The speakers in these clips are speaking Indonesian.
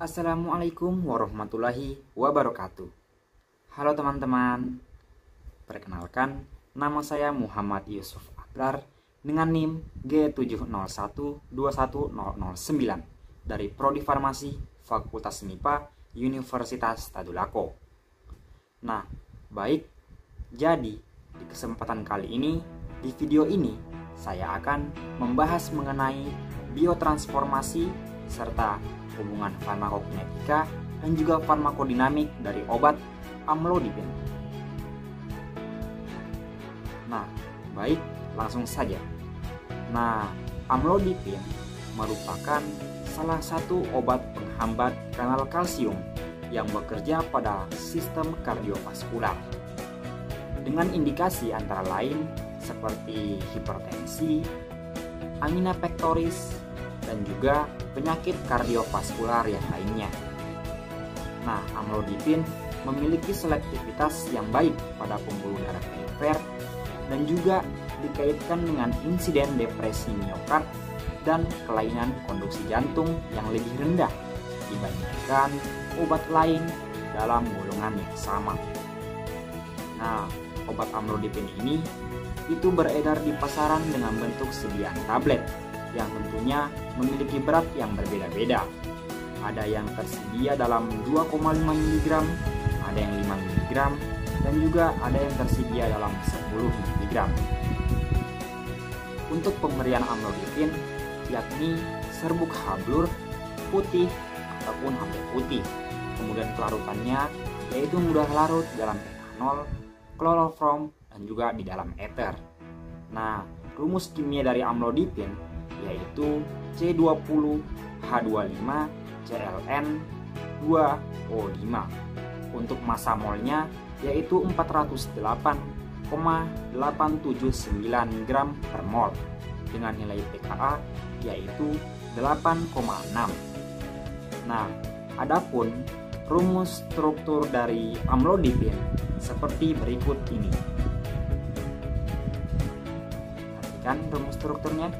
Assalamualaikum warahmatullahi wabarakatuh. Halo teman-teman, perkenalkan nama saya Muhammad Yusuf Abrar dengan NIM G701210009 dari Prodi Farmasi Fakultas MIPA Universitas Tadulako. Nah, baik, jadi di kesempatan kali ini, di video ini saya akan membahas mengenai biotransformasi serta hubungan farmakokinetika dan juga farmakodinamik dari obat amlodipin. Nah, baik, langsung saja. Nah, amlodipin merupakan salah satu obat penghambat kanal kalsium yang bekerja pada sistem kardiovaskular dengan indikasi antara lain seperti hipertensi, angina pectoris, dan juga penyakit kardiovaskular yang lainnya. Nah, amlodipin memiliki selektivitas yang baik pada pembuluh darah perifer dan juga dikaitkan dengan insiden depresi miokard dan kelainan konduksi jantung yang lebih rendah dibandingkan obat lain dalam golongan yang sama. Nah, obat amlodipin ini itu beredar di pasaran dengan bentuk sediaan tablet yang tentunya memiliki berat yang berbeda-beda. Ada yang tersedia dalam 2,5 mg, ada yang 5 mg, dan juga ada yang tersedia dalam 10 mg. Untuk pemberian amlodipin, yakni serbuk hablur, putih, ataupun hampir putih. Kemudian kelarutannya yaitu mudah larut dalam etanol, kloroform, dan juga di dalam ether. Nah, rumus kimia dari amlodipin yaitu C20H25ClN2O5. Untuk massa molnya yaitu 408,879 gram per mol dengan nilai pKa yaitu 8,6. Nah, adapun rumus struktur dari amlodipin seperti berikut ini. Perhatikan rumus strukturnya.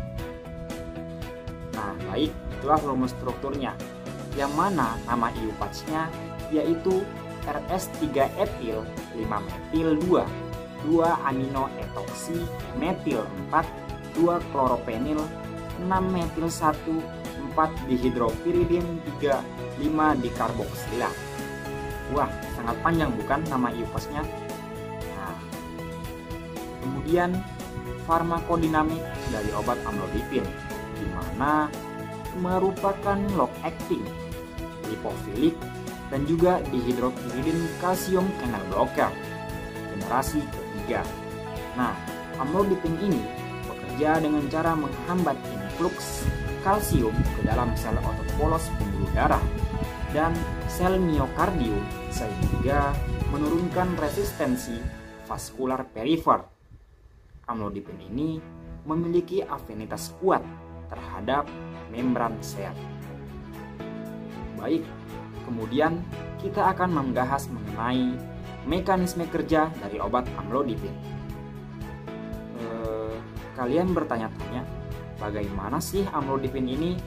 Nah, baik, itulah rumus strukturnya, yang mana nama IUPACS-nya yaitu RS3-etil 5-metil 2-aminoetoksi metil 4 2-kloropenil 6-metil 1 4-dihidropiridin 3 5-dikarboksila. Wah, sangat panjang bukan nama IUPACS-nya? Nah, kemudian farmakodinamik dari obat amlodipin, di mana merupakan long acting, lipofilik, dan juga dihidropiridin kalsium channel blocker generasi ketiga. Nah, amlodipin ini bekerja dengan cara menghambat influx kalsium ke dalam sel otot polos pembuluh darah dan sel miokardium sehingga menurunkan resistensi vaskular perifer. Amlodipin ini memiliki afinitas kuat terhadap membran sel. Baik, kemudian kita akan membahas mengenai mekanisme kerja dari obat amlodipin. Kalian bertanya-tanya, bagaimana sih amlodipin ini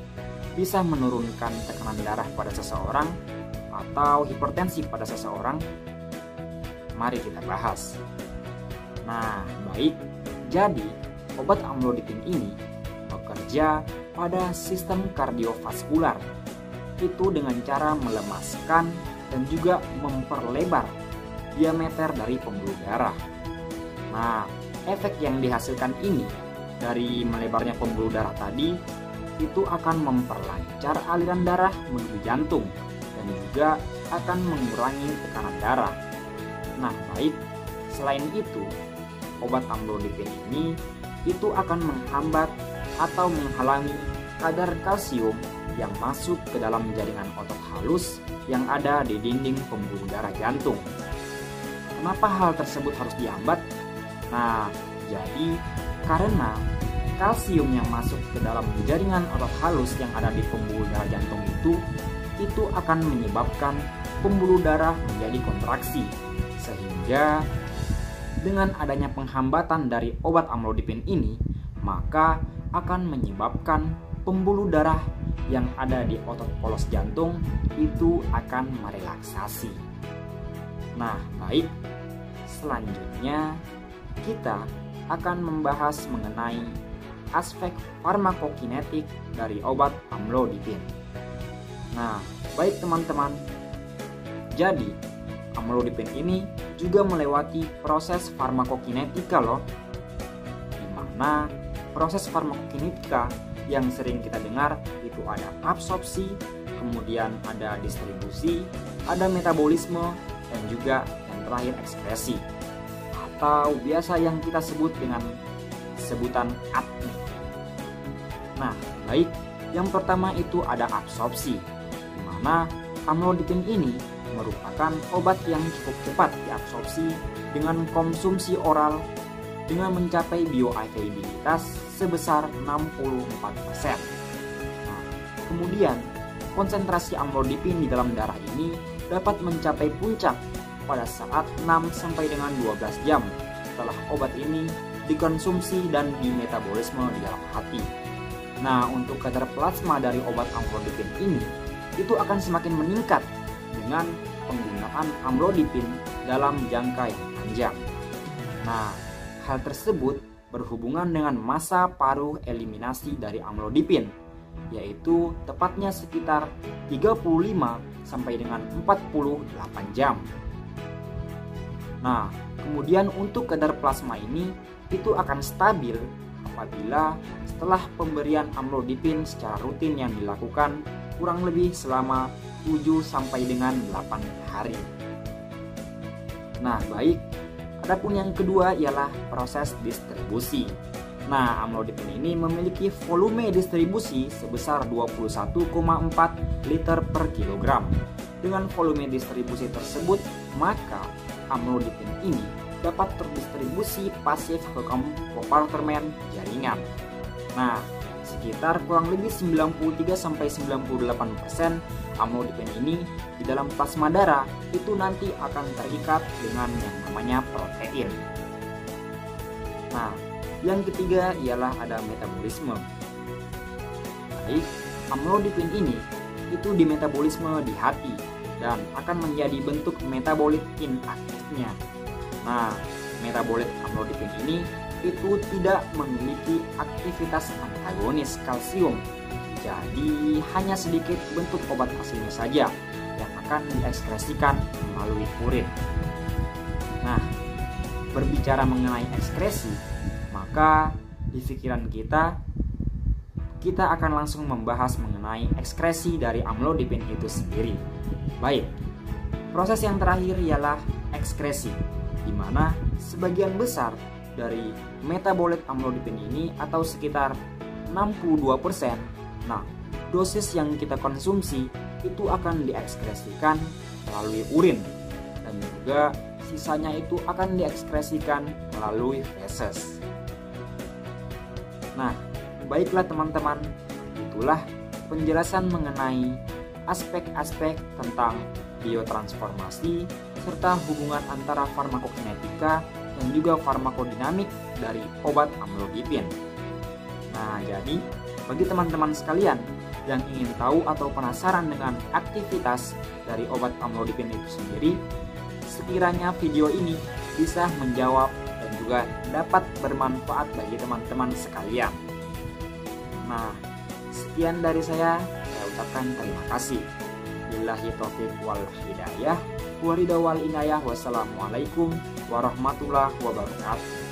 bisa menurunkan tekanan darah pada seseorang atau hipertensi pada seseorang? Mari kita bahas. Nah, baik, jadi obat amlodipin ini bekerja pada sistem kardiovaskular itu dengan cara melemaskan dan juga memperlebar diameter dari pembuluh darah. Nah, efek yang dihasilkan ini dari melebarnya pembuluh darah tadi itu akan memperlancar aliran darah menuju jantung dan juga akan mengurangi tekanan darah. Nah, baik, selain itu obat amlodipin ini itu akan menghambat atau menghalangi kadar kalsium yang masuk ke dalam jaringan otot halus yang ada di dinding pembuluh darah jantung. Kenapa hal tersebut harus dihambat? Nah, jadi karena kalsium yang masuk ke dalam jaringan otot halus yang ada di pembuluh darah jantung itu akan menyebabkan pembuluh darah menjadi kontraksi, sehingga dengan adanya penghambatan dari obat amlodipin ini, maka akan menyebabkan pembuluh darah yang ada di otot polos jantung itu akan merelaksasi. Nah, baik. Selanjutnya kita akan membahas mengenai aspek farmakokinetik dari obat amlodipin. Nah, baik teman-teman. Jadi, amlodipin ini juga melewati proses farmakokinetika loh. Di mana proses farmakokinetika yang sering kita dengar itu ada absorpsi, kemudian ada distribusi, ada metabolisme, dan juga yang terakhir ekskresi, atau biasa yang kita sebut dengan sebutan ATME. Nah, baik, yang pertama itu ada absorpsi, di mana amlodipin ini merupakan obat yang cukup cepat diabsorpsi dengan konsumsi oral dengan mencapai bioavailabilitas sebesar 64%. Nah, kemudian konsentrasi amlodipin di dalam darah ini dapat mencapai puncak pada saat 6 sampai dengan 12 jam setelah obat ini dikonsumsi dan dimetabolisme di dalam hati. Nah, untuk kadar plasma dari obat amlodipin ini itu akan semakin meningkat dengan penggunaan amlodipin dalam jangka yang panjang. Nah, hal tersebut berhubungan dengan masa paruh eliminasi dari amlodipin, yaitu tepatnya sekitar 35 sampai dengan 48 jam. Nah, kemudian untuk kadar plasma ini itu akan stabil apabila setelah pemberian amlodipin secara rutin yang dilakukan kurang lebih selama 7 sampai dengan 8 hari. Nah, baik. Adapun yang kedua ialah proses distribusi. Nah, amlodipin ini memiliki volume distribusi sebesar 21,4 liter per kilogram. Dengan volume distribusi tersebut, maka amlodipin ini dapat terdistribusi pasif ke kompartemen jaringan. Nah, sekitar kurang lebih 93-98% amlodipin ini di dalam plasma darah itu nanti akan terikat dengan yang namanya protein. Nah, yang ketiga ialah ada metabolisme. Baik, amlodipin ini itu dimetabolisme di hati dan akan menjadi bentuk metabolit inaktifnya. Nah, metabolit amlodipin ini itu tidak memiliki aktivitas antagonis kalsium. Jadi hanya sedikit bentuk obat aslinya saja yang akan diekskresikan melalui urin. Nah, berbicara mengenai ekskresi, maka di pikiran kita akan langsung membahas mengenai ekskresi dari amlodipin itu sendiri. Baik, proses yang terakhir ialah ekskresi, di mana sebagian besar dari metabolit amlodipin ini atau sekitar 62%, nah dosis yang kita konsumsi itu akan diekskresikan melalui urin dan juga sisanya itu akan diekskresikan melalui feses. Nah, baiklah teman-teman, itulah penjelasan mengenai aspek-aspek tentang biotransformasi serta hubungan antara farmakokinetika dan juga farmakodinamik dari obat amlodipin. Nah, jadi bagi teman-teman sekalian yang ingin tahu atau penasaran dengan aktivitas dari obat amlodipin itu sendiri, sekiranya video ini bisa menjawab dan juga dapat bermanfaat bagi teman-teman sekalian. Nah, sekian dari saya ucapkan terima kasih. Billahi taufiq wal hidayah. Waridawal inayah. Wassalamualaikum warahmatullahi wabarakatuh.